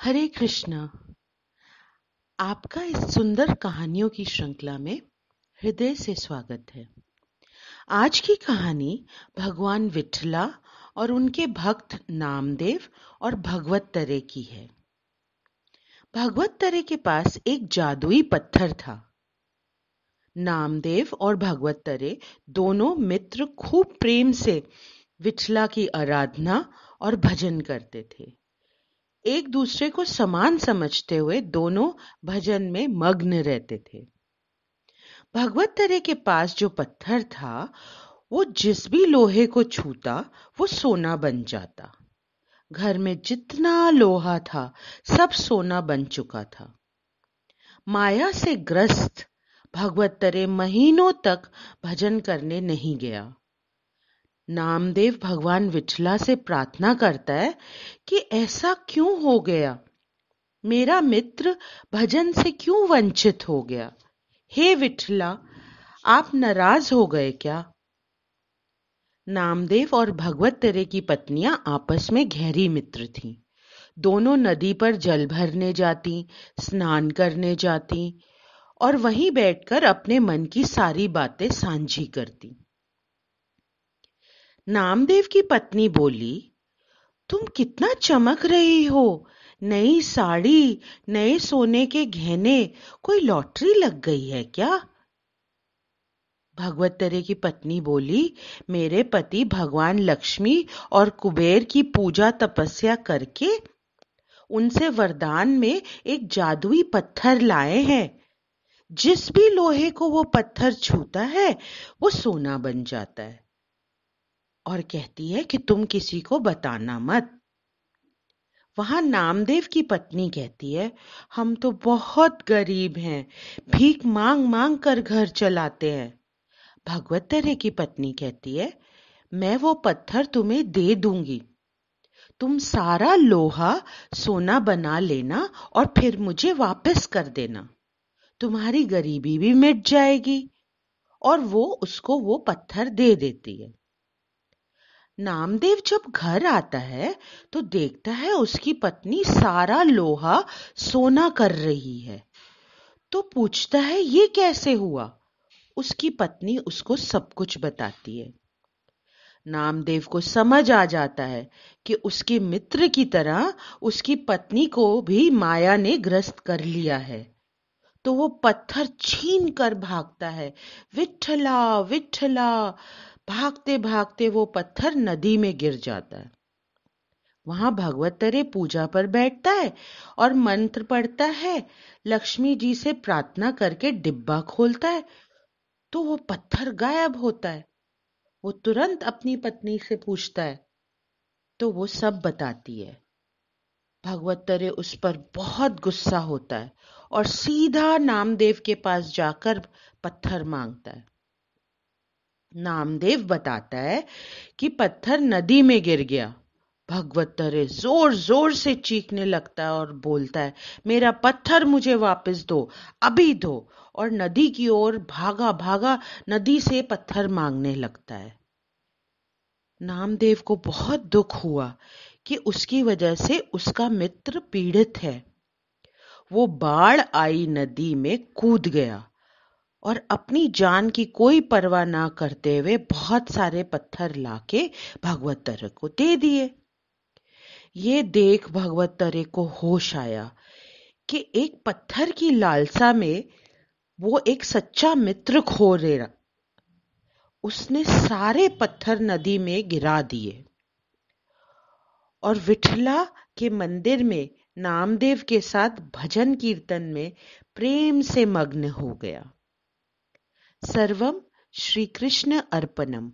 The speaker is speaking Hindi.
हरे कृष्णा। आपका इस सुंदर कहानियों की श्रृंखला में हृदय से स्वागत है। आज की कहानी भगवान विठला और उनके भक्त नामदेव और भगवत्तरे की है। भगवत्तरे के पास एक जादुई पत्थर था। नामदेव और भगवत्तरे दोनों मित्र खूब प्रेम से विठला की आराधना और भजन करते थे। एक दूसरे को समान समझते हुए दोनों भजन में मग्न रहते थे। भगवत्तरे के पास जो पत्थर था वो जिस भी लोहे को छूता वो सोना बन जाता। घर में जितना लोहा था सब सोना बन चुका था। माया से ग्रस्त भगवत्तरे महीनों तक भजन करने नहीं गया। नामदेव भगवान विठला से प्रार्थना करता है कि ऐसा क्यों हो गया, मेरा मित्र भजन से क्यों वंचित हो गया। हे विठला, आप नाराज हो गए क्या? नामदेव और भगवत्तरे की पत्नियां आपस में गहरी मित्र थीं। दोनों नदी पर जल भरने जाती, स्नान करने जाती और वहीं बैठकर अपने मन की सारी बातें साझी करती। नामदेव की पत्नी बोली, तुम कितना चमक रही हो, नई साड़ी, नए सोने के गहने, कोई लॉटरी लग गई है क्या? भगवत्तरे की पत्नी बोली, मेरे पति भगवान लक्ष्मी और कुबेर की पूजा तपस्या करके उनसे वरदान में एक जादुई पत्थर लाए हैं। जिस भी लोहे को वो पत्थर छूता है वो सोना बन जाता है। और कहती है कि तुम किसी को बताना मत। वहां नामदेव की पत्नी कहती है, हम तो बहुत गरीब हैं, भीख मांग मांग कर घर चलाते हैं। भगवत्तरे की पत्नी कहती है, मैं वो पत्थर तुम्हें दे दूंगी, तुम सारा लोहा सोना बना लेना और फिर मुझे वापस कर देना, तुम्हारी गरीबी भी मिट जाएगी। और वो उसको वो पत्थर दे देती है। नामदेव जब घर आता है तो देखता है उसकी पत्नी सारा लोहा सोना कर रही है। तो पूछता है, ये कैसे हुआ? उसकी पत्नी उसको सब कुछ बताती है। नामदेव को समझ आ जाता है कि उसके मित्र की तरह उसकी पत्नी को भी माया ने ग्रस्त कर लिया है। तो वो पत्थर छीन कर भागता है, विठला विठला। भागते भागते वो पत्थर नदी में गिर जाता है। वहां भगवत्तरे पूजा पर बैठता है और मंत्र पढ़ता है। लक्ष्मी जी से प्रार्थना करके डिब्बा खोलता है तो वो पत्थर गायब होता है। वो तुरंत अपनी पत्नी से पूछता है तो वो सब बताती है। भगवत्तरे उस पर बहुत गुस्सा होता है और सीधा नामदेव के पास जाकर पत्थर मांगता है। नामदेव बताता है कि पत्थर नदी में गिर गया। भगवत्तरे जोर जोर से चीखने लगता है और बोलता है, मेरा पत्थर मुझे वापस दो, अभी दो। और नदी की ओर भागा भागा नदी से पत्थर मांगने लगता है। नामदेव को बहुत दुख हुआ कि उसकी वजह से उसका मित्र पीड़ित है। वो बाढ़ आई नदी में कूद गया और अपनी जान की कोई परवाह ना करते हुए बहुत सारे पत्थर लाके भगवत्तरे को दे दिए। ये देख भगवत्तरे को होश आया कि एक पत्थर की लालसा में वो एक सच्चा मित्र खो रहा। उसने सारे पत्थर नदी में गिरा दिए और विठला के मंदिर में नामदेव के साथ भजन कीर्तन में प्रेम से मग्न हो गया। सर्वम श्री कृष्ण अर्पणम।